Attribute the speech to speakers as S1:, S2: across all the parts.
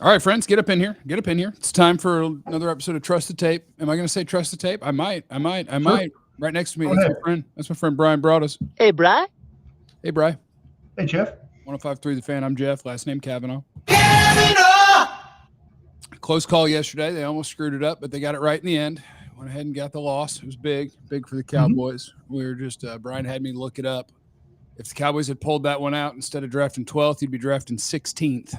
S1: All right, friends, get up in here. Get up in here. It's time for another episode of Trust the Tape. Am I going to say Trust the Tape? I might. I might. I
S2: Sure.
S1: might. Right next to me,
S2: Go
S1: that's my
S2: ahead.
S1: friend. That's my friend Bryan Broaddus.
S3: Hey, Bry.
S1: Hey, Bry.
S2: Hey, Jeff.
S1: 105.3 The Fan. I'm Jeff. Last name Cavanaugh. Close call yesterday. They almost screwed it up, but they got it right in the end. Went ahead and got the loss. It was big, big for the Cowboys. We were just Brian had me look it up. If the Cowboys had pulled that one out instead of drafting 12th, he'd be drafting 16th.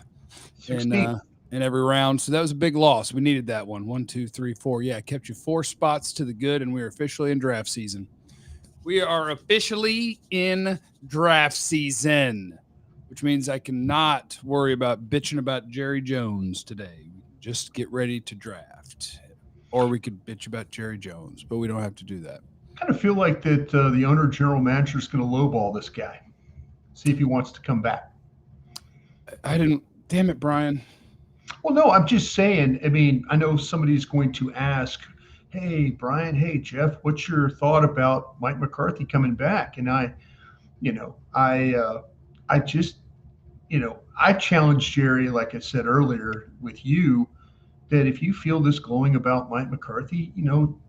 S2: 16.
S1: In every round. So that was a big loss. We needed that one. 1, 2, 3, 4. Yeah, it kept you 4 spots to the good, and we are officially in draft season. We are officially in draft season, which means I cannot worry about bitching about Jerry Jones today. Just get ready to draft. Or we could bitch about Jerry Jones, but we don't have to do that.
S2: I kind of feel like that the owner general manager is going to lowball this guy. See if he wants to come back.
S1: I didn't. Damn it, Brian.
S2: Well, no, I'm just saying. I mean, I know somebody's going to ask, "Hey, Brian. Hey, Jeff. What's your thought about Mike McCarthy coming back?" And I just, I challenged Jerry, like I said earlier, with you, that if you feel this glowing about Mike McCarthy,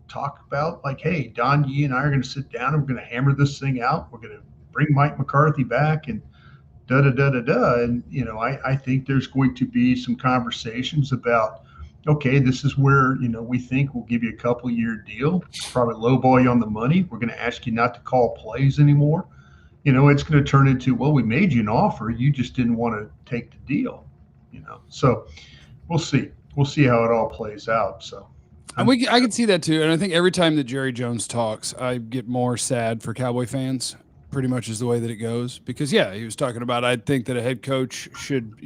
S2: talk about like, hey, Don Yee and I are going to sit down and we're going to hammer this thing out. We're going to bring Mike McCarthy back and da da da da da. And I think there's going to be some conversations about, okay, this is where we think we'll give you a couple-year deal, probably lowball you on the money. We're going to ask you not to call plays anymore. It's going to turn into, well, we made you an offer, you just didn't want to take the deal. So we'll see. We'll see how it all plays out. So.
S1: And I can see that too. And I think every time that Jerry Jones talks, I get more sad for Cowboy fans. Pretty much is the way that it goes. Because, yeah, he was talking about, I think that a head coach should,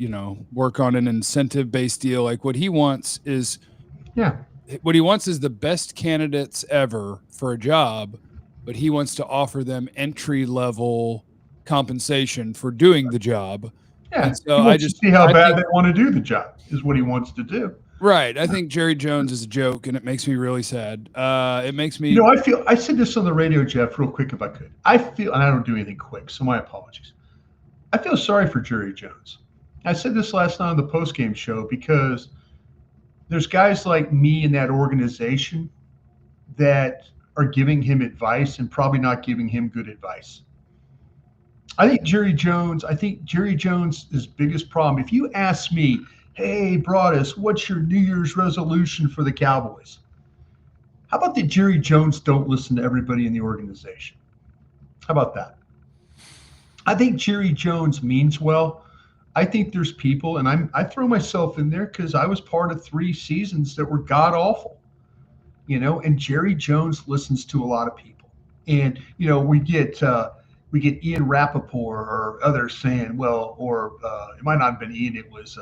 S1: work on an incentive-based deal. Like what he wants is the best candidates ever for a job, but he wants to offer them entry-level compensation for doing the job.
S2: Yeah,
S1: and so
S2: he wants to see how bad they want to do the job is what he wants to do.
S1: Right. I think Jerry Jones is a joke, and it makes me really sad. It makes me.
S2: I said this on the radio, Jeff, real quick if I could. I feel, and I don't do anything quick, so my apologies. I feel sorry for Jerry Jones. I said this last night on the postgame show because there's guys like me in that organization that are giving him advice and probably not giving him good advice. I think Jerry Jones' biggest problem, if you ask me, hey, Broaddus, what's your New Year's resolution for the Cowboys? How about that Jerry Jones don't listen to everybody in the organization? How about that? I think Jerry Jones means well. I think there's people, and I throw myself in there because I was part of 3 seasons that were god awful, and Jerry Jones listens to a lot of people. And, we get Ian Rappaport or others saying, well, or it might not have been Ian, it was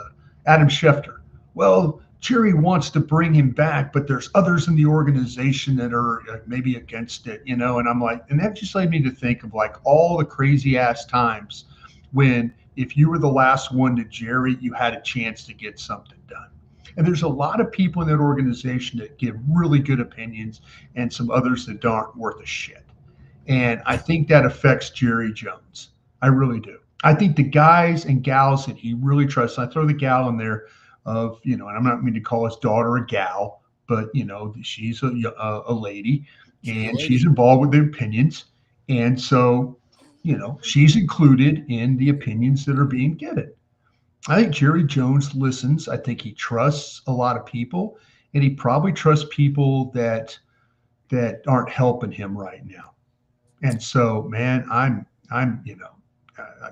S2: Adam Schefter. Well, Jerry wants to bring him back, but there's others in the organization that are maybe against it, and I'm like, and that just led me to think of like all the crazy ass times when if you were the last one to Jerry, you had a chance to get something done. And there's a lot of people in that organization that give really good opinions and some others that aren't worth a shit. And I think that affects Jerry Jones. I really do. I think the guys and gals that he really trusts, I throw the gal in there of, and I'm not meaning to call his daughter a gal, but, she's a lady and she's involved with their opinions. And so, she's included in the opinions that are being given. I think Jerry Jones listens. I think he trusts a lot of people, and he probably trusts people that aren't helping him right now. And so, man, I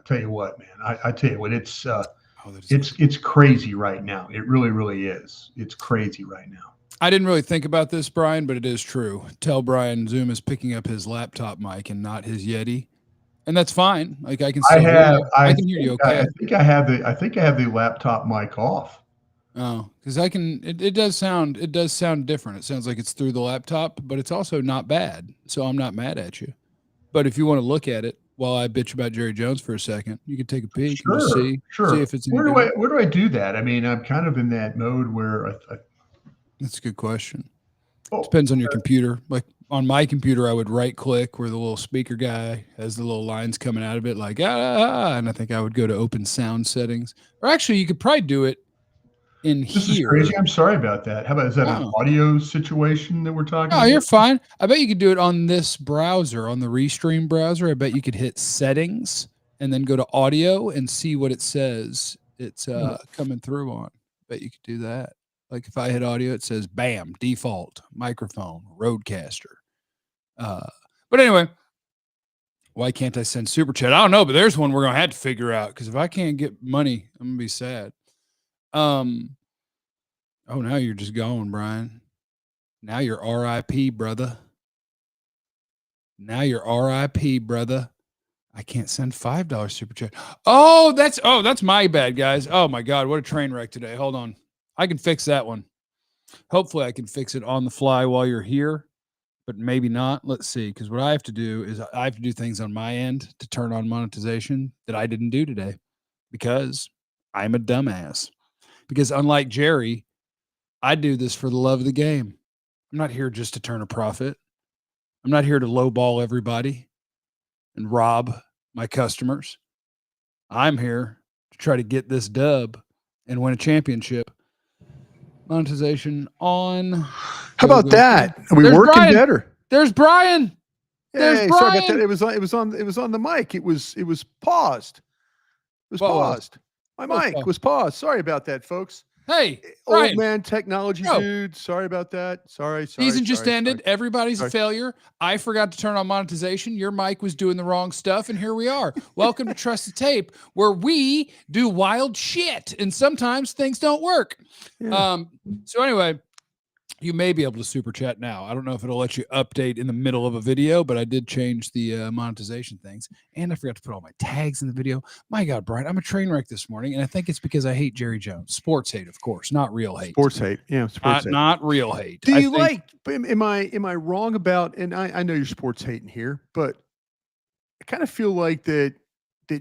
S2: tell you what, man. I tell you what, it's crazy right now. It really, really is. It's crazy right now.
S1: I didn't really think about this, Brian, but it is true. Tell Brian Zoom is picking up his laptop mic and not his Yeti, and that's fine. Like I can still hear you. I can hear you. Okay.
S2: I think I have the laptop mic off.
S1: Oh, because I can. It does sound. It does sound different. It sounds like it's through the laptop, but it's also not bad. So I'm not mad at you. But if you want to look at it while I bitch about Jerry Jones for a second, you can take a peek and just see if it's
S2: where do I do that? I mean, I'm kind of in that mode where
S1: that's a good question. Depends on your computer. Like on my computer, I would right click where the little speaker guy has the little lines coming out of it, like and I think I would go to open sound settings. Or actually, you could probably do it. in
S2: This
S1: here.
S2: is crazy. I'm sorry about that. How about, is that an audio situation that we're talking about?
S1: No, you're fine. I bet you could do it on this browser, on the Restream browser. I bet you could hit settings and then go to audio and see what it says it's coming through on. Bet you could do that. Like if I hit audio, it says bam, default, microphone, Roadcaster. But anyway, why can't I send super chat? I don't know, but there's one we're gonna have to figure out, because if I can't get money, I'm gonna be sad. Oh, now you're just going, Brian. Now you're RIP, brother. Now you're RIP, brother. I can't send $5 super chat. Oh, that's my bad, guys. Oh my God, what a train wreck today. Hold on. I can fix that one. Hopefully I can fix it on the fly while you're here, but maybe not. Let's see. Because what I have to do is I have to do things on my end to turn on monetization that I didn't do today, because I'm a dumbass. Because unlike Jerry, I do this for the love of the game. I'm not here just to turn a profit. I'm not here to lowball everybody and rob my customers. I'm here to try to get this dub and win a championship. Monetization on.
S3: How about that? Are we working
S1: Brian.
S3: better?
S1: There's Brian. There's
S3: Hey,
S1: Brian.
S3: sorry about that. It was on the mic. It was paused. It was paused. My mic was paused. Sorry about that, folks.
S1: Hey,
S3: Old man technology dude. Sorry about that. Sorry.
S1: Season just ended. Everybody's a failure. I forgot to turn on monetization. Your mic was doing the wrong stuff, and here we are. Welcome to Trust the Tape, where we do wild shit, and sometimes things don't work. Yeah. So anyway, you may be able to super chat now. I don't know if it'll let you update in the middle of a video, but I did change the monetization things, and I forgot to put all my tags in the video. My God, Brian, I'm a train wreck this morning, and I think it's because I hate Jerry Jones. Sports hate, of course, not real hate.
S3: Sports hate, yeah, sports hate.
S1: Not real hate.
S3: Do you like? Am I wrong about? And I know you're sports hating here, but I kind of feel like that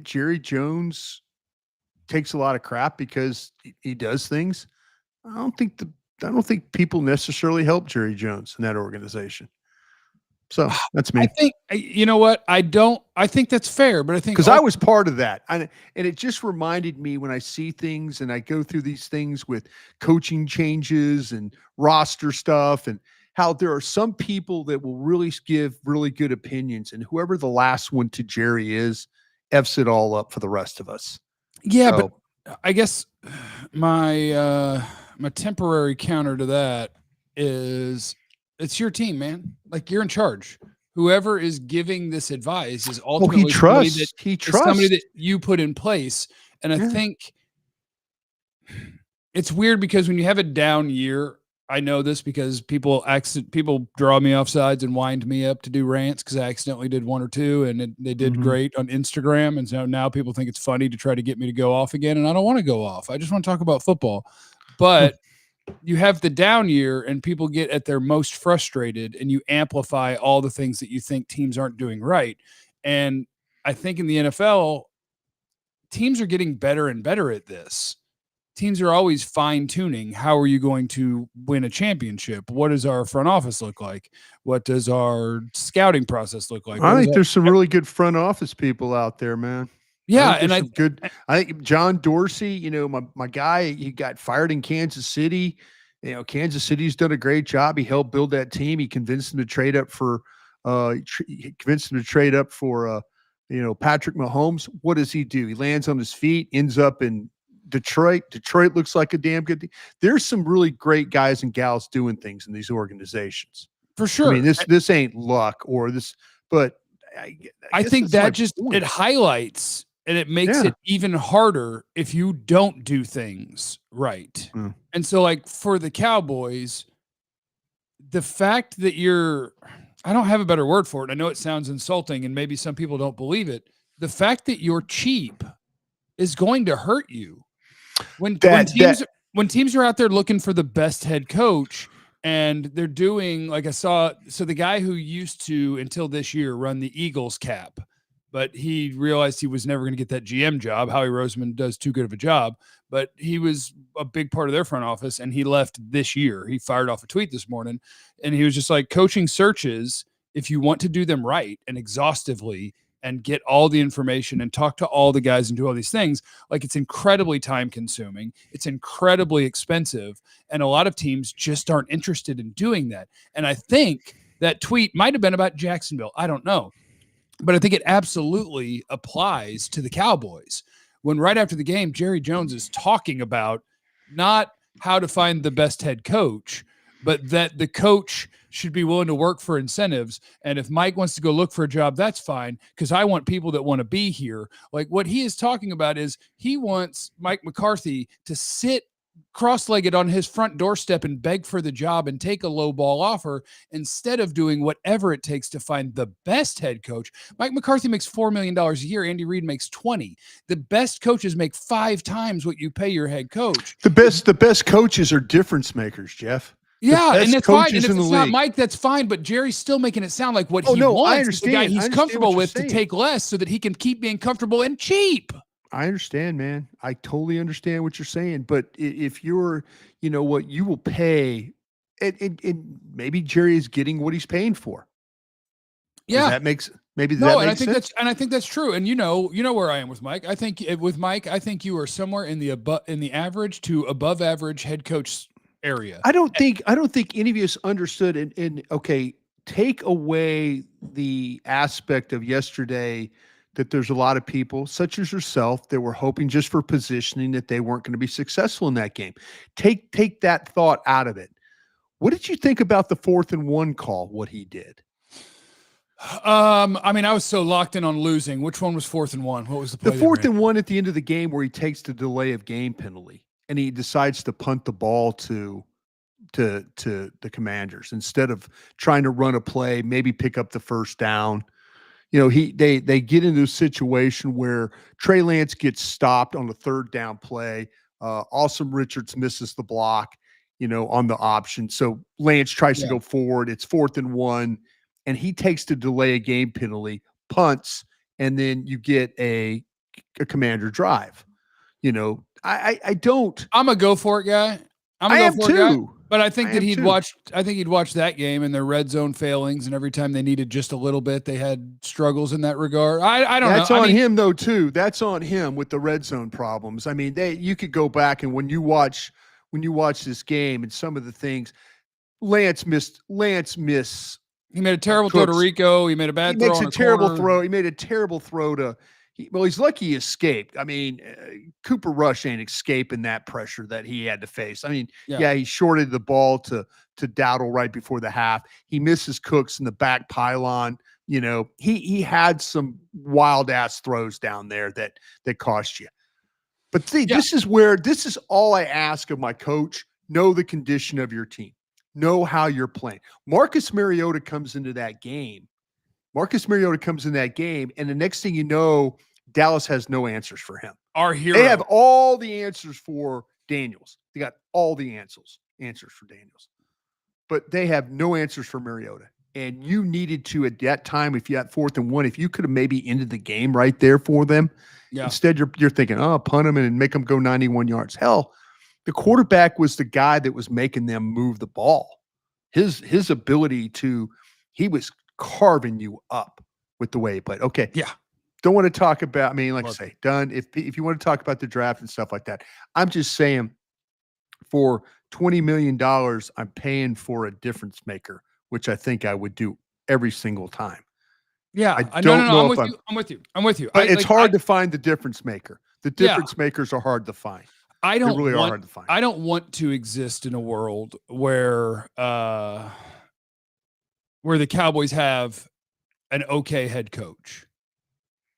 S3: Jerry Jones takes a lot of crap because he does things. I don't think people necessarily help Jerry Jones in that organization. So that's me.
S1: I think, you know what? I think that's fair, but I think
S3: because I was part of that. And it just reminded me when I see things and I go through these things with coaching changes and roster stuff, and how there are some people that will really give really good opinions, and whoever the last one to Jerry is, F's it all up for the rest of us.
S1: Yeah, so, but I guess my temporary counter to that is it's your team, man. Like, you're in charge. Whoever is giving this advice is ultimately somebody that you put in place. And I think it's weird because when you have a down year, I know this because people draw me off sides and wind me up to do rants because I accidentally did one or two, and they did great on Instagram. And so now people think it's funny to try to get me to go off again. And I don't want to go off. I just want to talk about football. But you have the down year and people get at their most frustrated, and you amplify all the things that you think teams aren't doing right. And I think in the NFL, teams are getting better and better at this. Teams are always fine-tuning. How are you going to win a championship? What does our front office look like? What does our scouting process look like?
S3: I think there's some really good front office people out there, man.
S1: Yeah,
S3: I think John Dorsey, my guy, he got fired in Kansas City. Kansas City's done a great job. He helped build that team. He convinced them to trade up for Patrick Mahomes. What does he do? He lands on his feet, ends up in Detroit. Detroit looks like a damn good thing. There's some really great guys and gals doing things in these organizations.
S1: For sure.
S3: I mean, this ain't luck or this, but
S1: I think that it highlights and it makes it even harder if you don't do things right. Mm. And so, like, for the Cowboys, the fact that I don't have a better word for it. I know it sounds insulting and maybe some people don't believe it. The fact that you're cheap is going to hurt you. When teams are out there looking for the best head coach, and they're doing, like, so the guy who used to, until this year, run the Eagles cap, but he realized he was never going to get that GM job. Howie Roseman does too good of a job, but he was a big part of their front office, and he left this year. He fired off a tweet this morning, and he was just like, coaching searches, if you want to do them right and exhaustively and get all the information and talk to all the guys and do all these things, like it's incredibly time consuming. It's incredibly expensive. And a lot of teams just aren't interested in doing that. And I think that tweet might have been about Jacksonville. I don't know. But I think it absolutely applies to the Cowboys. When right after the game, Jerry Jones is talking about not how to find the best head coach, but that the coach should be willing to work for incentives. And if Mike wants to go look for a job, that's fine, because I want people that want to be here. Like, what he is talking about is he wants Mike McCarthy to sit cross-legged on his front doorstep and beg for the job and take a low ball offer instead of doing whatever it takes to find the best head coach. Mike McCarthy makes $4 million a year. Andy Reid makes 20. The best coaches make 5 times what you pay your head coach.
S3: The best coaches are difference makers, Jeff.
S1: Yeah, and that's fine. And if it's not
S3: league.
S1: Mike, that's fine. But Jerry's still making it sound like what he
S3: I
S1: wants is
S3: understand.
S1: the guy he's comfortable with
S3: saying.
S1: to take less so that he can keep being comfortable and cheap.
S3: I understand, man. I totally understand what you're saying. But if you're, what you will pay, and maybe Jerry is getting what he's paying for.
S1: Yeah,
S3: that makes maybe
S1: no,
S3: that
S1: and
S3: makes sense.
S1: I think that's true. And you know where I am with Mike. I think with Mike, I think you are somewhere in the average to above average head coach area.
S3: I don't think any of us understood. And okay, take away the aspect of yesterday that there's a lot of people, such as yourself, that were hoping just for positioning that they weren't going to be successful in that game. Take that thought out of it. What did you think about the 4th and 1 call? What he did?
S1: I mean, I was so locked in on losing. Which one was 4th and 1? What was the play?
S3: The 4th and 1 at the end of the game where he takes the delay of game penalty and he decides to punt the ball to the Commanders instead of trying to run a play, maybe pick up the first down. They get into a situation where Trey Lance gets stopped on the 3rd down play. Awesome Richards misses the block, on the option. So Lance tries to go forward. It's 4th and 1, and he takes the delay a game penalty, punts, and then you get a Commander drive. I don't.
S1: I'm a go for it guy.
S3: I am too.
S1: But I think he'd watched that game and their red zone failings, and every time they needed just a little bit, they had struggles in that regard. I don't know.
S3: That's on him though too. That's on him with the red zone problems. I mean, you could go back and when you watch this game and some of the things Lance missed.
S1: He made a terrible throw to Rico. He made a bad throw.
S3: He makes a terrible throw. He made a terrible throw to. He's lucky he escaped. I mean, Cooper Rush ain't escaping that pressure that he had to face. I mean, he shorted the ball to Dowdle right before the half. He misses Cooks in the back pylon. He had some wild ass throws down there that cost you. But see, this is all I ask of my coach. Know the condition of your team. Know how you're playing. Marcus Mariota comes into that game. And the next thing you know, Dallas has no answers for him.
S1: Our hero.
S3: They have all the answers for Daniels. They got all the answers for Daniels. But they have no answers for Mariota. And you needed to, at that time, if you had 4th and 1, if you could have maybe ended the game right there for them. Yeah. Instead, you're thinking, punt them and make them go 91 yards. Hell, the quarterback was the guy that was making them move the ball. His ability he was carving you up with the way he played. Okay.
S1: Yeah.
S3: Don't want to talk about, I say, done. If you want to talk about the draft and stuff like that, I'm just saying for $20 million, I'm paying for a difference maker, which I think I would do every single time.
S1: Yeah.
S3: I don't know if
S1: I'm with you.
S3: But it's hard to find the difference maker. The difference makers are hard to find.
S1: They really are hard to find. I don't want to exist in a world where the Cowboys have an okay head coach.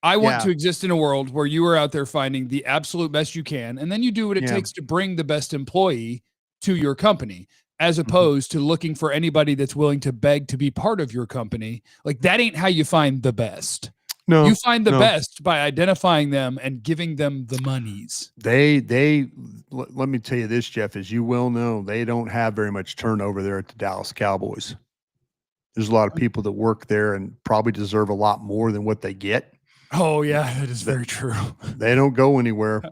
S1: I want to exist in a world where you are out there finding the absolute best you can, and then you do what it takes to bring the best employee to your company, as opposed to looking for anybody that's willing to beg to be part of your company. Like, that ain't how you find the best. No, you find the best by identifying them and giving them the monies.
S3: Let me tell you this, Jeff, as you well know, they don't have very much turnover there at the Dallas Cowboys. There's a lot of people that work there and probably deserve a lot more than what they get.
S1: Oh yeah, that is very true.
S3: They don't go anywhere.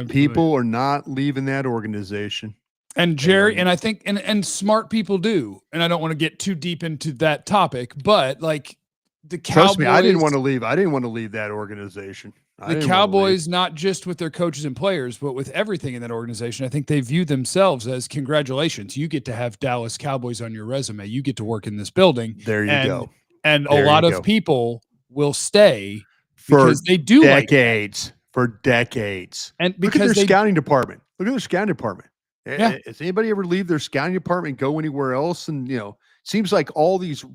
S3: People are not leaving that organization.
S1: And Jerry, and I think, and smart people do. And I don't want to get too deep into that topic, but like, the Cowboys,
S3: trust me, I didn't want to leave. I didn't want to leave that organization.
S1: The Cowboys, not just with their coaches and players, but with everything in that organization, I think they view themselves as, congratulations, you get to have Dallas Cowboys on your resume. You get to work in this building.
S3: There you go.
S1: And a lot of people will stay because they do
S3: decades. For decades.
S1: And
S3: because look at their scouting department. Look at their scouting department.
S1: Yeah.
S3: Does anybody ever leave their scouting department and go anywhere else? And seems like all these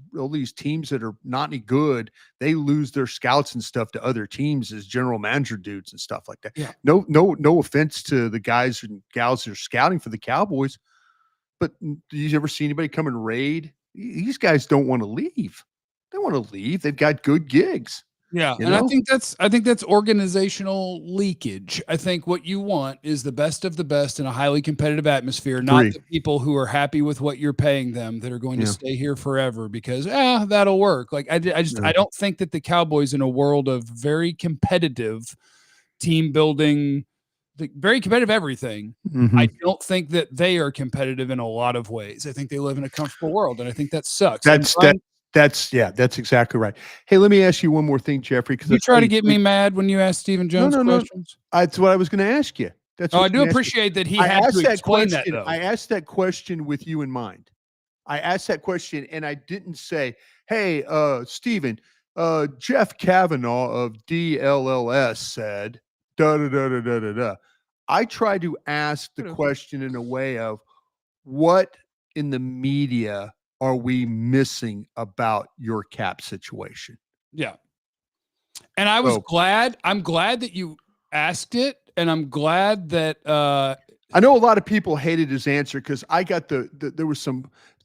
S3: teams that are not any good, they lose their scouts and stuff to other teams as general manager dudes and stuff like that.
S1: Yeah.
S3: No offense to the guys and gals that are scouting for the Cowboys, but do you ever see anybody come and raid? These guys don't want to leave. They want to leave. They've got good gigs.
S1: Yeah, and I think that's organizational leakage. I think what you want is the best of the best in a highly competitive atmosphere, not the people who are happy with what you're paying them that are going to stay here forever because that'll work. Like I don't think that the Cowboys, in a world of very competitive team building, very competitive everything, I don't think that they are competitive in a lot of ways. I think they live in a comfortable world, and I think that sucks.
S3: That's exactly right. Hey, let me ask you one more thing, Jeffrey. Because
S1: you try to get me mad when you ask Stephen Jones questions.
S3: That's what I was going to ask you.
S1: I do appreciate that he had to explain that, though.
S3: I asked that question with you in mind. I asked that question, and I didn't say, "Hey, Stephen, Jeff Cavanaugh of DLLS said da da da da da da da." I tried to ask the question in a way of what in the media are we missing about your cap situation?
S1: Yeah. And I was glad. I'm glad that you asked it. And I'm glad that
S3: I know a lot of people hated his answer because I got there was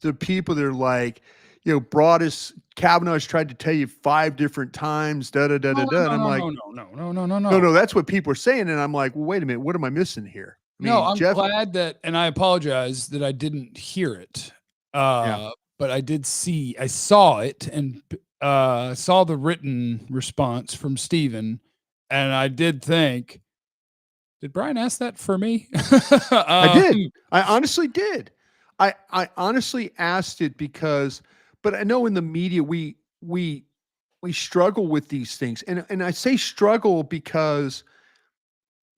S3: the people that are like, Broaddus, Cavanaugh's tried to tell you 5 different times, da da da da da. And I'm like, no. That's what people are saying. And I'm like, well, wait a minute, what am I missing here?
S1: I'm glad that, and I apologize that I didn't hear it. But I saw it and saw the written response from Stephen, and I did think, did Bryan ask that for me?
S3: I did. I honestly did. I honestly asked it because, but I know in the media we struggle with these things, and I say struggle because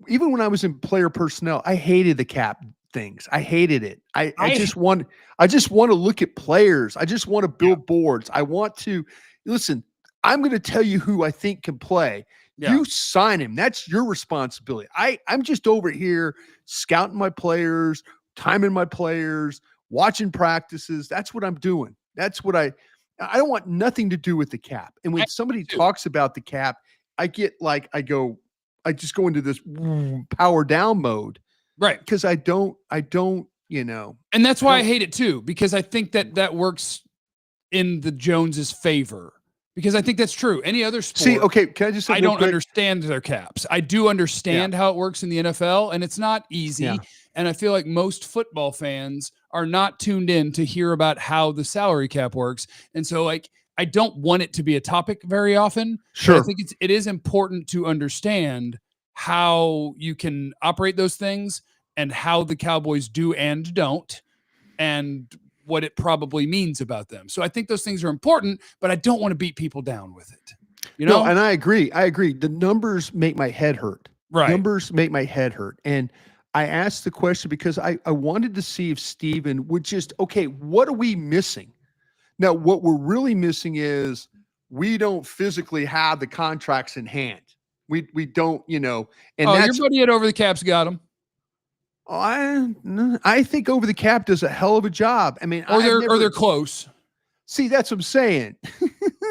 S3: even when I was in player personnel, I hated the cap things. I hated it. I just want to look at players. I just want to build boards. I want to listen. I'm going to tell you who I think can play. Yeah. You sign him. That's your responsibility. I'm just over here scouting my players, timing my players, watching practices. That's what I'm doing. That's what I don't want nothing to do with the cap. And when somebody talks about the cap, I just go into this power down mode.
S1: Right.
S3: Because I don't,
S1: and that's why I hate it too, because I think that works in the Joneses' favor, because I think that's true. Any other sport.
S3: See, okay. Can I just say
S1: I don't understand their caps. I do understand how it works in the NFL, and it's not easy. Yeah. And I feel like most football fans are not tuned in to hear about how the salary cap works. And so I don't want it to be a topic very often.
S3: Sure.
S1: I think it is important to understand how you can operate those things and how the Cowboys do and don't, and what it probably means about them. So I think those things are important, but I don't want to beat people down with it.
S3: No, and I agree. The numbers make my head hurt.
S1: Right.
S3: Numbers make my head hurt. And I asked the question because I wanted to see if Stephen would just, what are we missing? Now, what we're really missing is we don't physically have the contracts in hand. We don't, and
S1: that's your buddy at Over the Cap's got him.
S3: I think Over the Cap does a hell of a job. I mean,
S1: they're close.
S3: See, that's what I'm saying.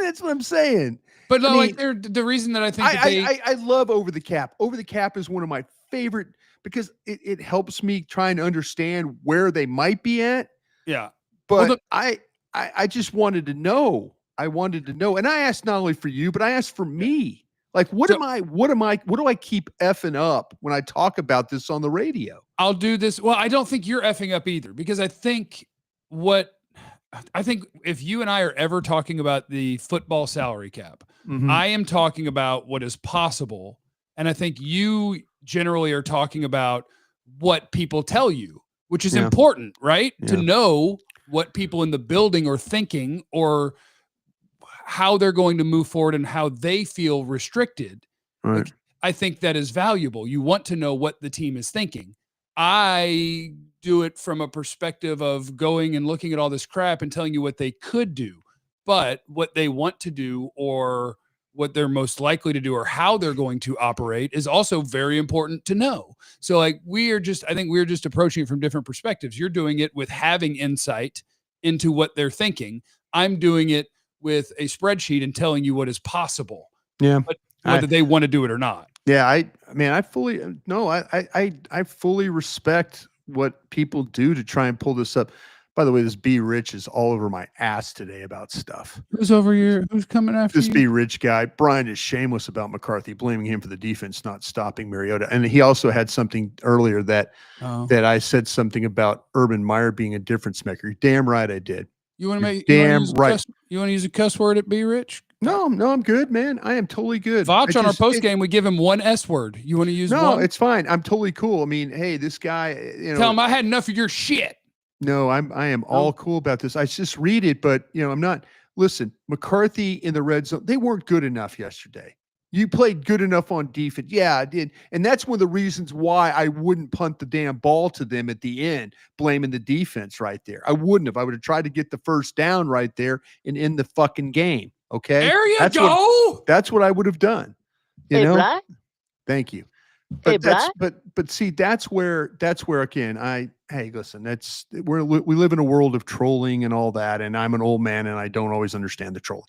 S3: That's what I'm saying.
S1: But no, they're the reason that I think
S3: I love Over the Cap. Over the Cap is one of my favorite because it helps me try and understand where they might be at.
S1: Yeah.
S3: But I just wanted to know. I wanted to know. And I asked not only for you, but I asked for me. Like, what do I keep effing up when I talk about this on the radio?
S1: I'll do this. Well, I don't think you're effing up either, because I think if you and I are ever talking about the football salary cap, I am talking about what is possible. And I think you generally are talking about what people tell you, which is important, right? Yeah. To know what people in the building are thinking, or how they're going to move forward and how they feel restricted.
S3: Right.
S1: Like, I think that is valuable. You want to know what the team is thinking. I do it from a perspective of going and looking at all this crap and telling you what they could do, but what they want to do or what they're most likely to do or how they're going to operate is also very important to know. So like I think we're just approaching it from different perspectives. You're doing it with having insight into what they're thinking. I'm doing it with a spreadsheet and telling you what is possible.
S3: Yeah.
S1: But whether they want to do it or not.
S3: Yeah. I fully respect what people do to try and pull this up. By the way, this B Rich is all over my ass today about stuff.
S1: Who's coming after
S3: this
S1: you?
S3: B Rich guy? Brian is shameless about McCarthy, blaming him for the defense not stopping Mariota. And he also had something earlier that I said something about Urban Meyer being a difference maker. You're damn right I did.
S1: You want to make
S3: damn right.
S1: You want to use a cuss word at B Rich?
S3: No, I'm good, man. I am totally good.
S1: Voch on our post game, we give him one S word. You want to use one?
S3: No, it's fine. I'm totally cool. I mean, hey, this guy,
S1: tell him I had enough of your shit.
S3: No, I am all cool about this. I just read it, but I'm not. Listen, McCarthy in the red zone, they weren't good enough yesterday. You played good enough on defense. Yeah, I did. And that's one of the reasons why I wouldn't punt the damn ball to them at the end, blaming the defense right there. I wouldn't have. I would have tried to get the first down right there and end the fucking game. Okay.
S1: There you go.
S3: That's what I would have done. You know?
S4: Brad?
S3: Thank you. But
S4: Hey,
S3: but see, that's where again, hey, listen, we live in a world of trolling and all that, and I'm an old man and I don't always understand the trolling.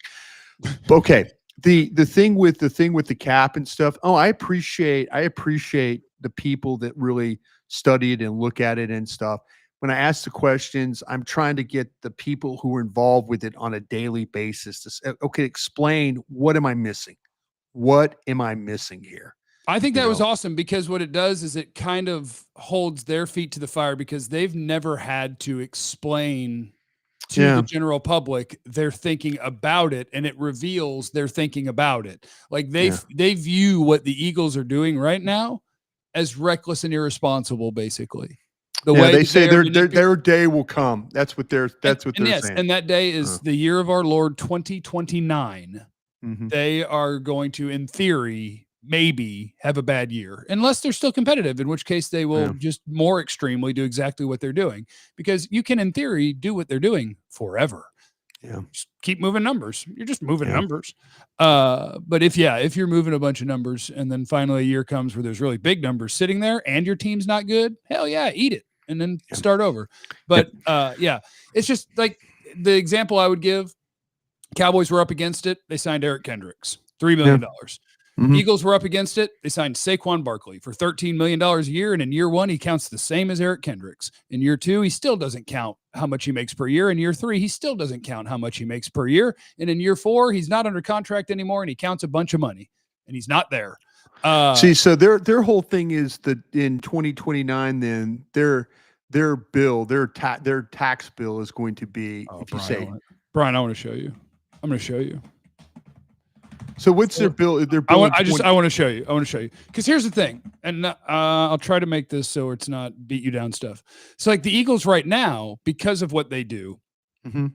S3: Okay. The thing with the cap and stuff. Oh, I appreciate the people that really study it and look at it and stuff. When I ask the questions, I'm trying to get the people who are involved with it on a daily basis to say, okay, explain, what am I missing? What am I missing here?
S1: I think that was awesome because what it does is it kind of holds their feet to the fire because they've never had to explain to the general public their thinking about it, and it reveals their thinking about it. Like they view what the Eagles are doing right now as reckless and irresponsible, basically. The way
S3: they say their day will come. That's what they're saying.
S1: And that day is the year of our Lord 2029.
S3: Mm-hmm.
S1: They are going to, in theory, maybe have a bad year unless they're still competitive, in which case they will just more extremely do exactly what they're doing, because you can in theory do what they're doing forever. Just keep moving numbers. You're just moving numbers. But if you're moving a bunch of numbers and then finally a year comes where there's really big numbers sitting there and your team's not good, hell yeah, eat it and then start over. But it's just like the example I would give. Cowboys were up against it. They signed Eric Kendricks, $3 million.
S3: Mm-hmm.
S1: Eagles were up against it. They signed Saquon Barkley for $13 million a year. And in year one, he counts the same as Eric Kendricks. In year two, he still doesn't count how much he makes per year. In year three, he still doesn't count how much he makes per year. And in year four, he's not under contract anymore and he counts a bunch of money and he's not there.
S3: So their whole thing is that in 2029, then their tax bill is going to be,
S1: Brian, I want to show you. I'm going to show you.
S3: So what's their bill?
S1: I want to show you. Because here's the thing, and I'll try to make this so it's not beat you down stuff. So like the Eagles right now, because of what they do, the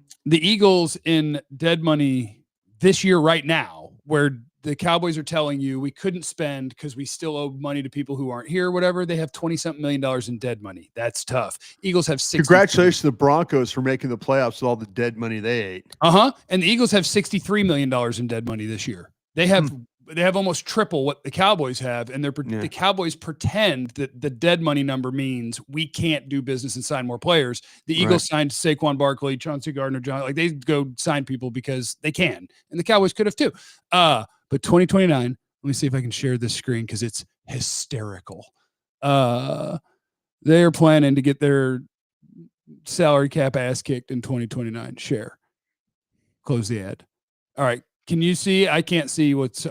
S1: Eagles in dead money this year right now, where the Cowboys are telling you we couldn't spend because we still owe money to people who aren't here, whatever. They have $20-something million in dead money. That's tough. Eagles have 60.
S3: Congratulations to the Broncos for making the playoffs with all the dead money they ate.
S1: And the Eagles have $63 million in dead money this year. They have almost triple what the Cowboys have, and the Cowboys pretend that the dead money number means we can't do business and sign more players. The Eagles signed Saquon Barkley, Chauncey Gardner-Johnson. Like they go sign people because they can, and the Cowboys could have too. But 2029, let me see if I can share this screen because it's hysterical. They're planning to get their salary cap ass kicked in 2029. Share. Close the ad. All right. Can you see? I can't see what's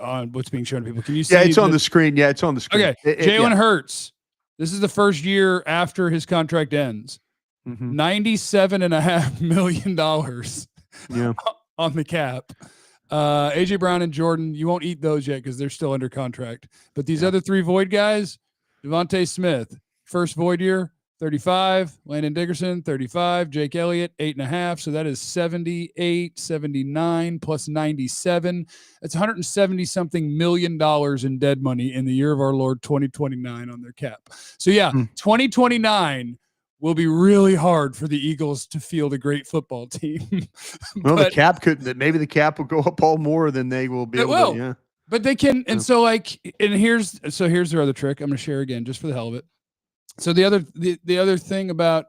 S1: being shown to people. Can you see?
S3: Yeah, it's on the screen. Yeah, it's on the screen.
S1: Okay. Jalen Hurts. This is the first year after his contract ends. $97.5 million on the cap. AJ Brown and Jordan, you won't eat those yet because they're still under contract. But these other three void guys, Devontae Smith, first void year, 35. Landon Dickerson, 35. Jake Elliott, 8.5. So that is 78, 79 plus 97. That's 170 something million dollars in dead money in the year of our Lord 2029 on their cap. So yeah, 2029 will be really hard for the Eagles to field a great football team.
S3: Well, the cap couldn't. Maybe the cap will go up all more than they will be able to. Yeah.
S1: But they can, and so here's their other trick. I'm going to share again just for the hell of it. So the other thing about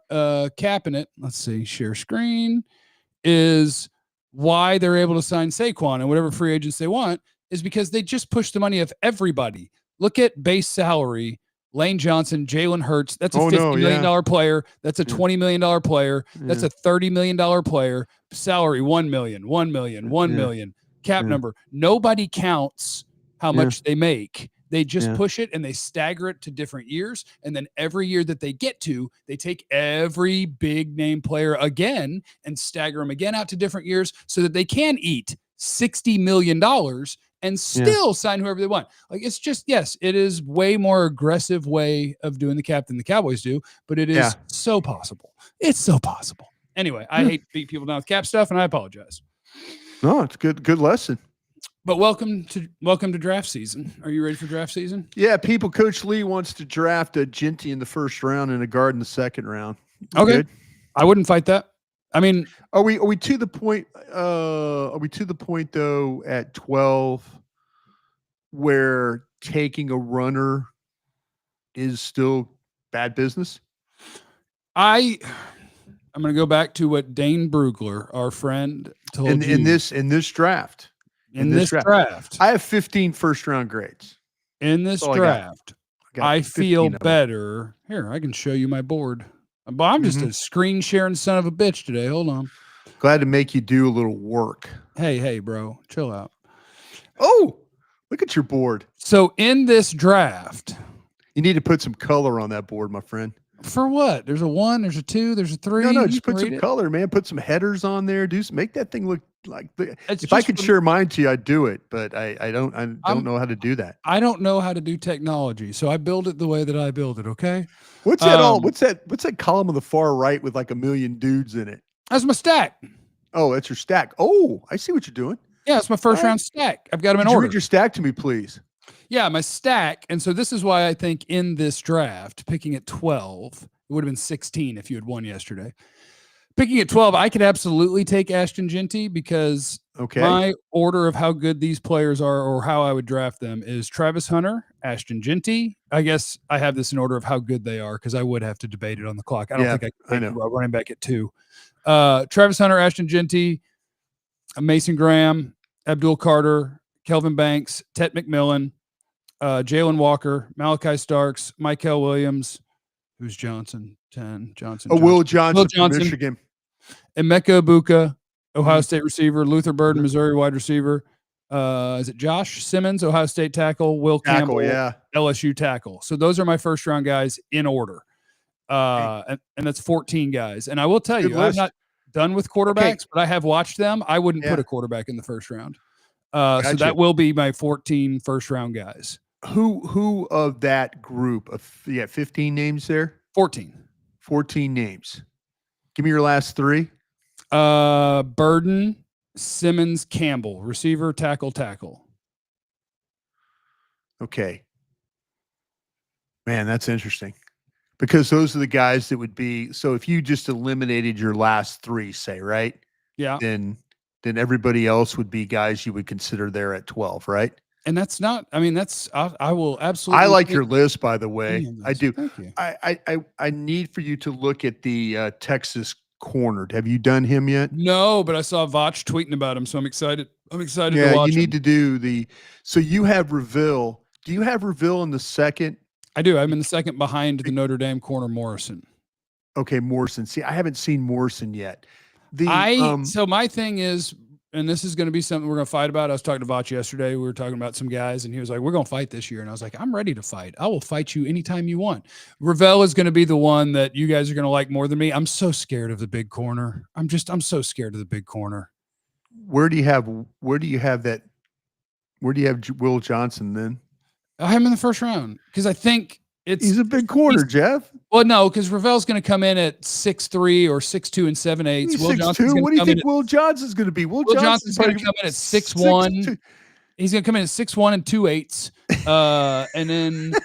S1: capping it, let's see, share screen, is why they're able to sign Saquon and whatever free agents they want is because they just push the money of everybody. Look at base salary. Lane Johnson, Jalen Hurts, that's a $50 million player. That's a $20 million player. That's a $30 million player. Salary, $1 million, $1 million, $1 million. Cap number. Nobody counts how much they make. They just push it and they stagger it to different years. And then every year that they get to, they take every big name player again and stagger them again out to different years so that they can eat $60 million and still sign whoever they want. Like, it's just, yes, it is way more aggressive way of doing the cap than the Cowboys do, but it is so possible. It's so possible. Anyway, I hate to beat people down with cap stuff, and I apologize.
S3: No, it's good lesson.
S1: But welcome to draft season. Are you ready for draft season?
S3: Yeah, Coach Lee wants to draft a Jeanty in the first round and a guard in the second round.
S1: Okay.
S3: Good?
S1: I wouldn't fight that. I mean,
S3: are we to the point? Are we to the point though at 12 where taking a runner is still bad business?
S1: I'm going to go back to what Dane Brugler, our friend, told you
S3: in this draft.
S1: In this draft,
S3: I have 15 first-round grades.
S1: In this draft, I feel better. Here, I can show you my board. But I'm just a screen sharing son of a bitch today. Hold on.
S3: Glad to make you do a little work.
S1: Hey, bro, chill out.
S3: Oh, look at your board.
S1: So in this draft,
S3: you need to put some color on that board, my friend.
S1: For what? There's a 1, there's a 2, there's a 3.
S3: No, just put some color, man. Put some headers on there. Make that thing look like if I could share mine to you, I'd do it, but I don't know how to do that.
S1: I don't know how to do technology, so I build it the way that I build it. Okay.
S3: What's that what's that column on the far right with like a million dudes in it?
S1: That's my stack.
S3: Oh, that's your stack. Oh, I see what you're doing.
S1: Yeah, it's my first round stack. I've got them in order.
S3: Read your stack to me, please.
S1: Yeah, my stack. And so this is why I think in this draft, picking at 12, it would have been 16 if you had won yesterday. Picking at 12, I could absolutely take Ashton Jeanty because my order of how good these players are or how I would draft them is Travis Hunter, Ashton Jeanty. I guess I have this in order of how good they are because I would have to debate it on the clock. I don't think I could running back at 2. Travis Hunter, Ashton Jeanty, Mason Graham, Abdul Carter, Kelvin Banks, Tet McMillan, Jalen Walker, Malaki Starks, Michael Williams, who's Johnson, 10, Johnson.
S3: Will Johnson from Michigan.
S1: Emeka Egbuka, Ohio State receiver. Luther Burden, Missouri wide receiver. Is it Josh Simmons, Ohio State tackle? Will Campbell, LSU tackle. So those are my first round guys in order. And that's 14 guys. And I will tell you, I'm not done with quarterbacks, but I have watched them. I wouldn't put a quarterback in the first round. So that will be my 14 first round guys.
S3: Who of that group of 15 names there?
S1: 14
S3: names. Give me your last 3.
S1: Burden, Simmons, Campbell, receiver, tackle.
S3: Okay. Man, that's interesting. Because those are the guys that would be, so if you just eliminated your last 3, say, right?
S1: Yeah.
S3: Then everybody else would be guys you would consider there at 12, right?
S1: And that's not, I mean, I will absolutely.
S3: I like your list, by the way. I do.
S1: Thank you.
S3: I need for you to look at the Texas corner. Have you done him yet?
S1: No, but I saw Vach tweeting about him, so I'm excited. To watch him.
S3: Yeah, you need to do so you have Reville. Do you have Reville in the second?
S1: I do. I'm in the second behind the Notre Dame corner, Morrison.
S3: Okay, Morrison. See, I haven't seen Morrison yet.
S1: So my thing is, and this is going to be something we're going to fight about. I was talking to Vach yesterday. We were talking about some guys, and he was like, we're going to fight this year. And I was like, I'm ready to fight. I will fight you anytime you want. Revelle is going to be the one that you guys are going to like more than me. I'm so scared of the big corner. I'm so scared of the big corner.
S3: Where do you have Will Johnson then?
S1: I have him in the first round because I think
S3: He's a big corner, Jeff.
S1: Well, no, because Ravel's going to come in at 6'3" or 6'2" and 7/8.
S3: He's 6'2". What do you think Will Johnson's going to be? Will
S1: Johnson's going to come in at 6'1". He's going to come in at 6'1" and 2/8.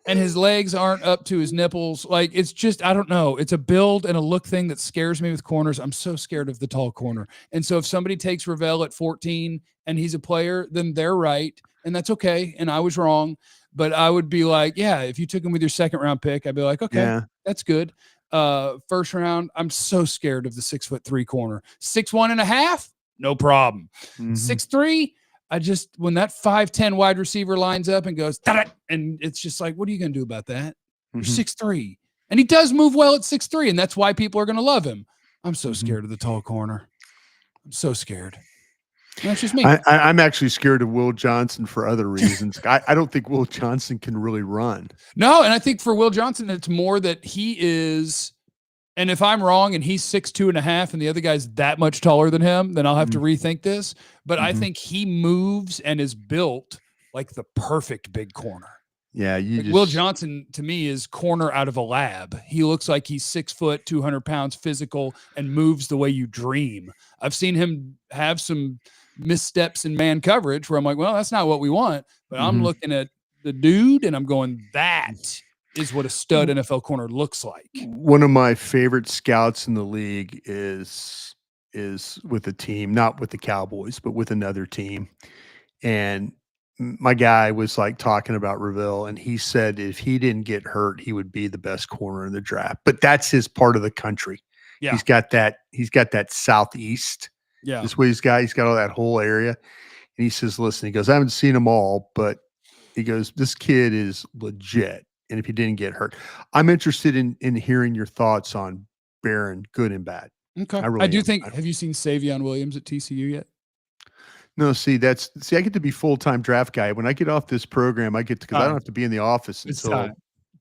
S1: And his legs aren't up to his nipples. Like, it's just, I don't know. It's a build and a look thing that scares me with corners. I'm so scared of the tall corner. And so if somebody takes Ravel at 14 and he's a player, then they're right. And that's okay. And I was wrong. But I would be like, yeah, if you took him with your second round pick, I'd be like, okay, that's good. First round, I'm so scared of the 6'3" corner. 6'1.5", no problem. 6'3", when that 5'10" wide receiver lines up and goes, and it's just like, what are you going to do about that? You're 6'3", and he does move well at 6'3", and that's why people are going to love him. I'm so scared of the tall corner. I'm so scared. And that's just me.
S3: I'm actually scared of Will Johnson for other reasons. I don't think Will Johnson can really run.
S1: No, and I think for Will Johnson, it's more that he is. And if I'm wrong and he's 6'2.5" and the other guy's that much taller than him, then I'll have to rethink this. But I think he moves and is built like the perfect big corner.
S3: Yeah,
S1: Will Johnson to me is corner out of a lab. He looks like he's 6 foot, 200 pounds, physical, and moves the way you dream. I've seen him have some missteps in man coverage where I'm like, well, that's not what we want. But I'm looking at the dude and I'm going, that is what a stud NFL corner looks like.
S3: One of my favorite scouts in the league is with a team, not with the Cowboys, but with another team. And my guy was like talking about Ravel, and he said if he didn't get hurt, he would be the best corner in the draft. But that's his part of the country. Yeah. He's got that southeast.
S1: Yeah.
S3: This way he's got all that whole area. And he says, listen, he goes, I haven't seen them all, but he goes, this kid is legit. And if he didn't get hurt, I'm interested in hearing your thoughts on Barron, good and bad.
S1: Okay. I do think, have you seen Savion Williams at TCU yet?
S3: No, see, I get to be full-time draft guy. When I get off this program, because I don't have to be in the office until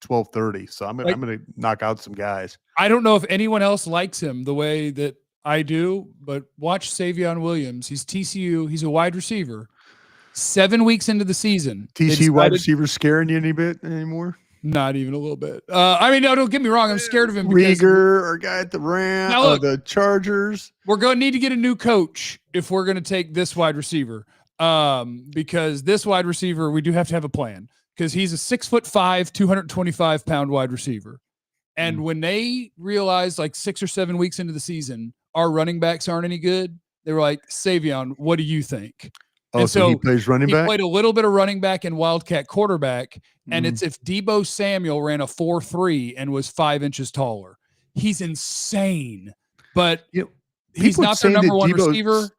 S3: 12:30. So I'm going to knock out some guys.
S1: I don't know if anyone else likes him the way that I do, but watch Savion Williams. He's TCU. He's a wide receiver. 7 weeks into the season.
S3: TCU wide receiver scaring you any bit anymore?
S1: Not even a little bit. I mean, no, don't get me wrong. I'm scared of him.
S3: Rieger, our guy at the Rant, the Chargers.
S1: We're going to need to get a new coach if we're going to take this wide receiver. Because this wide receiver, we do have to have a plan. Because he's a 6'5", 225-pound wide receiver. And when they realized like 6 or 7 weeks into the season, our running backs aren't any good, they were like, Savion, what do you think?
S3: Oh, so he plays running back?
S1: He played a little bit of running back and wildcat quarterback. And it's if Deebo Samuel ran a 4.3 and was 5 inches taller. He's insane. But he's not their number one receiver.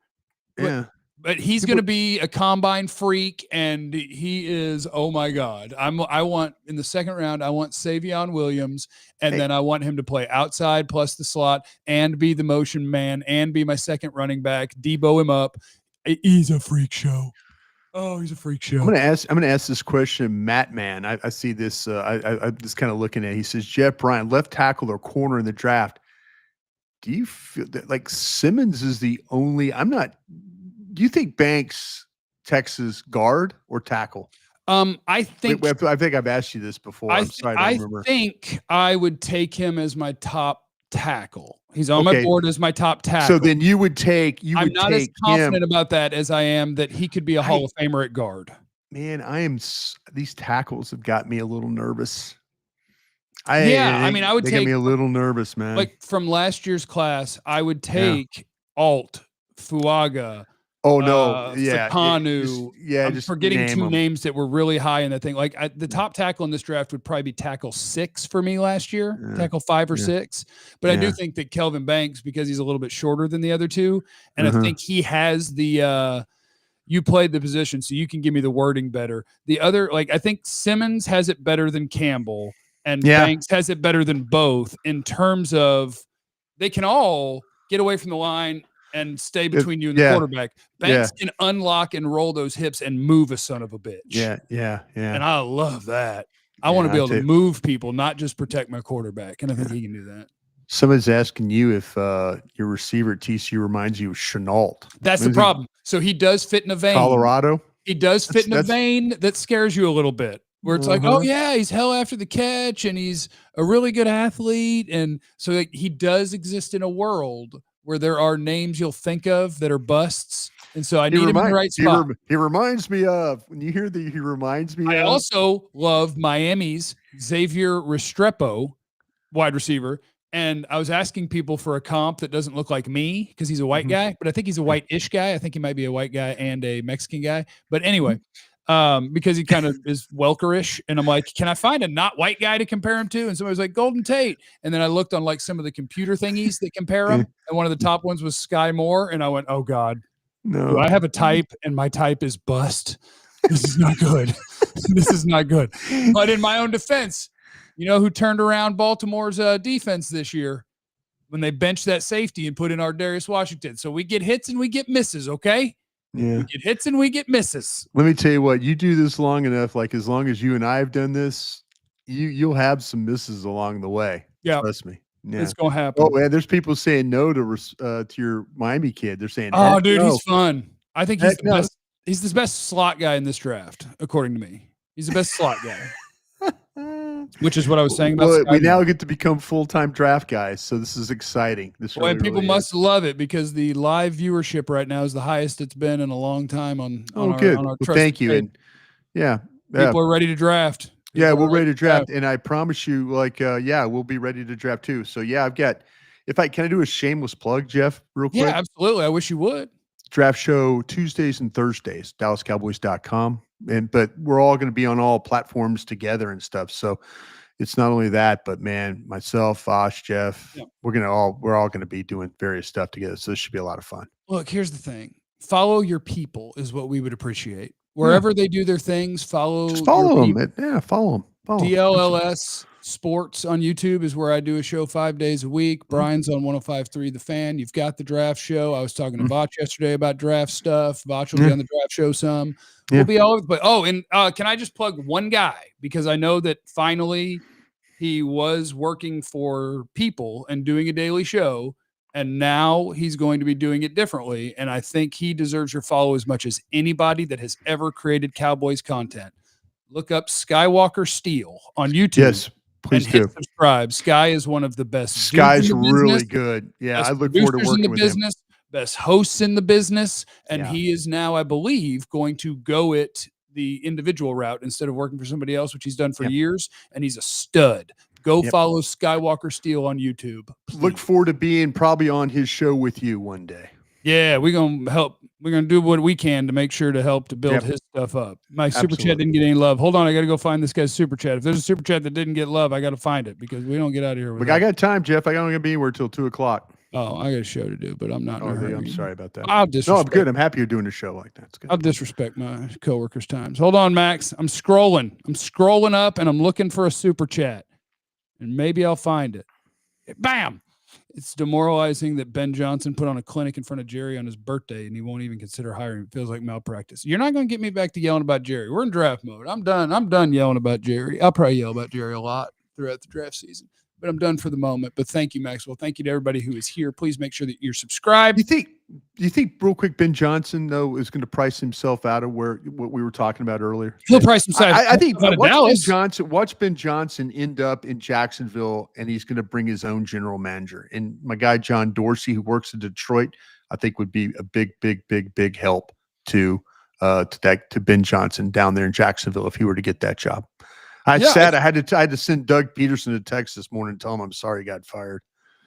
S3: Yeah.
S1: But he's going to be a combine freak, and he is, oh my God. I want, in the second round, I want Savion Williams, and then I want him to play outside plus the slot and be the motion man and be my second running back, Debo him up. He's a freak show. Oh, he's a freak show.
S3: I'm gonna ask this question, Matt Man. I see this. I'm just kind of looking at it. He says, Jeff Bryan, left tackle or corner in the draft. Do you feel that like Simmons is the only? Do you think Banks, Texas guard or tackle?
S1: I think
S3: I think I've asked you this before. I'm sorry, I don't remember.
S1: I think I would take him as my top tackle. He's on my board as my top tackle.
S3: So then you would take. I'm
S1: not as confident about that as I am that he could be a Hall of Famer at guard.
S3: Man, these tackles have got me a little nervous.
S1: I would take
S3: me a little nervous, man.
S1: Like from last year's class, I would take Alt, Fuaga.
S3: Oh no,
S1: Sakanu. I'm
S3: just
S1: forgetting two names that were really high in that thing. Like the top tackle in this draft would probably be tackle 6 for me last year, tackle 5 or 6. But I do think that Kelvin Banks, because he's a little bit shorter than the other two, and I think he has the you played the position, so you can give me the wording better. The other, like I think Simmons has it better than Campbell, and Banks has it better than both in terms of they can all get away from the line and stay between you and the quarterback. Banks can unlock and roll those hips and move a son of a bitch.
S3: Yeah.
S1: And I love that. I want to be able to move people, not just protect my quarterback. And I think he can do that.
S3: Somebody's asking you if your receiver at TCU reminds you of Chenault.
S1: That's the problem. So he does fit in a vein.
S3: Colorado?
S1: He does fit in a vein that scares you a little bit. where it's like, oh yeah, he's hell after the catch and he's a really good athlete. And so like, he does exist in a world where there are names you'll think of that are busts. And so I need him in the right spot.
S3: He reminds me of, when you hear the, he reminds me
S1: I
S3: of.
S1: also love Miami's Xavier Restrepo, wide receiver. And I was asking people for a comp that doesn't look like me because he's a white guy, but I think he's a white-ish guy. I think he might be a white guy and a Mexican guy. But anyway, because he kind of is Welker-ish. And I'm like, can I find a not white guy to compare him to? And somebody was like, Golden Tate. And then I looked on like some of the computer thingies that compare him. And one of the top ones was Sky Moore. And I went, oh God, do I have a type and my type is bust? This is not good. This is not good. But in my own defense, you know who turned around Baltimore's defense this year when they benched that safety and put in our Darius Washington? So we get hits and we get misses, okay?
S3: Yeah.
S1: We get hits and we get misses.
S3: Let me tell you what, you do this long enough, like as long as you and I have done this, you'll have some misses along the way.
S1: Yeah.
S3: Trust me. Yeah.
S1: It's going to happen.
S3: Oh, man, there's people saying no to your Miami kid. They're saying,
S1: oh, dude,
S3: no.
S1: He's fun. I think he's the best. He's the best slot guy in this draft, according to me. He's the best slot guy. Which is what I was saying about.
S3: Well, we now get to become full-time draft guys, so this is exciting. This
S1: really, people really must love it because the live viewership right now is the highest it's been in a long time on
S3: good.
S1: On our
S3: well, thank you. And
S1: people are ready to draft.
S3: We're ready to draft, and I promise you, like, we'll be ready to draft too. So I've got. Can I do a shameless plug, Jeff, real quick?
S1: Yeah, absolutely. I wish you would.
S3: Draft show Tuesdays and Thursdays, DallasCowboys.com. But we're all going to be on all platforms together and stuff. So it's not only that, but man, myself, Vosh, Jeff, we're all going to be doing various stuff together. So this should be a lot of fun.
S1: Look, here's the thing. Follow your people is what we would appreciate. Wherever they do their things, follow them.
S3: Follow them.
S1: DLLS Sports on YouTube is where I do a show 5 days a week. Brian's on 105.3 The Fan. You've got the draft show. I was talking to Vach yesterday about draft stuff. Vach will be on the draft show some. We'll be all over the place. Oh, and can I just plug one guy? Because I know that finally he was working for people and doing a daily show, and now he's going to be doing it differently. And I think he deserves your follow as much as anybody that has ever created Cowboys content. Look up Skywalker Steel on YouTube.
S3: Yes, please do.
S1: Subscribe. Sky is one of the best.
S3: Sky's really good. Yeah, I look forward to working with him.
S1: Best hosts in the business, and he is now, I believe, going to go it the individual route instead of working for somebody else, which he's done for years, and he's a stud. Go follow Skywalker Steel on YouTube. Please.
S3: Look forward to being probably on his show with you one day.
S1: Yeah, we're going to help. We're going to do what we can to make sure to help to build his stuff up. My super chat didn't get any love. Hold on, I got to go find this guy's super chat. If there's a super chat that didn't get love, I got to find it because we don't get out of here.
S3: Look, I got time, Jeff. I don't going to be anywhere till 2:00.
S1: Oh, I got a show to do, but I'm not.
S3: I'm sorry about that.
S1: I'll disrespect.
S3: No, I'm good. I'm happy you're doing a show like that. It's good.
S1: I'll disrespect my coworkers' times. Hold on, Max. I'm scrolling up, and I'm looking for a super chat, and maybe I'll find it. Bam! It's demoralizing that Ben Johnson put on a clinic in front of Jerry on his birthday, and he won't even consider hiring. It feels like malpractice. You're not going to get me back to yelling about Jerry. We're in draft mode. I'm done yelling about Jerry. I'll probably yell about Jerry a lot throughout the draft season. But I'm done for the moment. But thank you, Maxwell. Thank you to everybody who is here. Please make sure that you're subscribed.
S3: Do you think real quick, Ben Johnson, though, is going to price himself out of what we were talking about earlier?
S1: He'll price himself
S3: I think
S1: Dallas.
S3: Watch Ben Johnson end up in Jacksonville, and he's going to bring his own general manager. And my guy, John Dorsey, who works in Detroit, I think would be a big help to Ben Johnson down there in Jacksonville if he were to get that job. I had to send Doug Peterson a text this morning and tell him I'm sorry he got fired.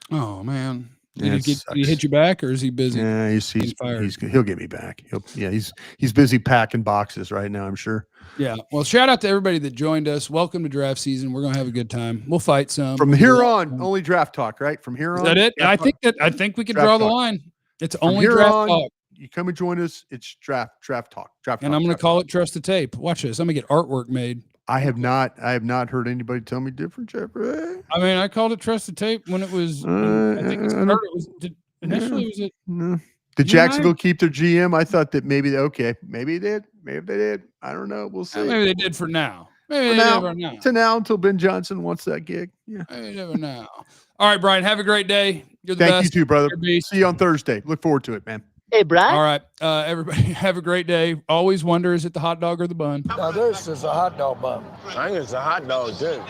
S1: Oh man, did he hit you back or is he busy?
S3: Yeah, he's fired. He'll get me back. He's busy packing boxes right now, I'm sure.
S1: Yeah. Well, shout out to everybody that joined us. Welcome to draft season. We're gonna have a good time. We'll fight some.
S3: From here on, only draft talk, right? From here on.
S1: Is that it? I think we can draw the line. It's only draft talk.
S3: You come and join us. It's draft talk.
S1: And I'm gonna call it Trust the Tape. watch this. I'm gonna get artwork made.
S3: I have not heard anybody tell me different, Jeffrey.
S1: I mean, I called it Trust the Tape when it was. I think it started. Initially, was it?
S3: No. Did Jacksonville keep their GM? I thought that maybe they did. Maybe they did. I don't know. We'll see.
S1: Maybe they did for now. Maybe they did for now.
S3: To now until Ben Johnson wants that gig. Yeah.
S1: Maybe never now. All right, Brian. Have a great day. You're the
S3: best.
S1: Thank
S3: you too, brother. See you on Thursday. Look forward to it, man.
S4: Hey, Brad.
S1: All right. Everybody have a great day. Always wonder, is it the hot dog or the bun?
S5: Now this is a hot dog bun. I think it's a hot dog too.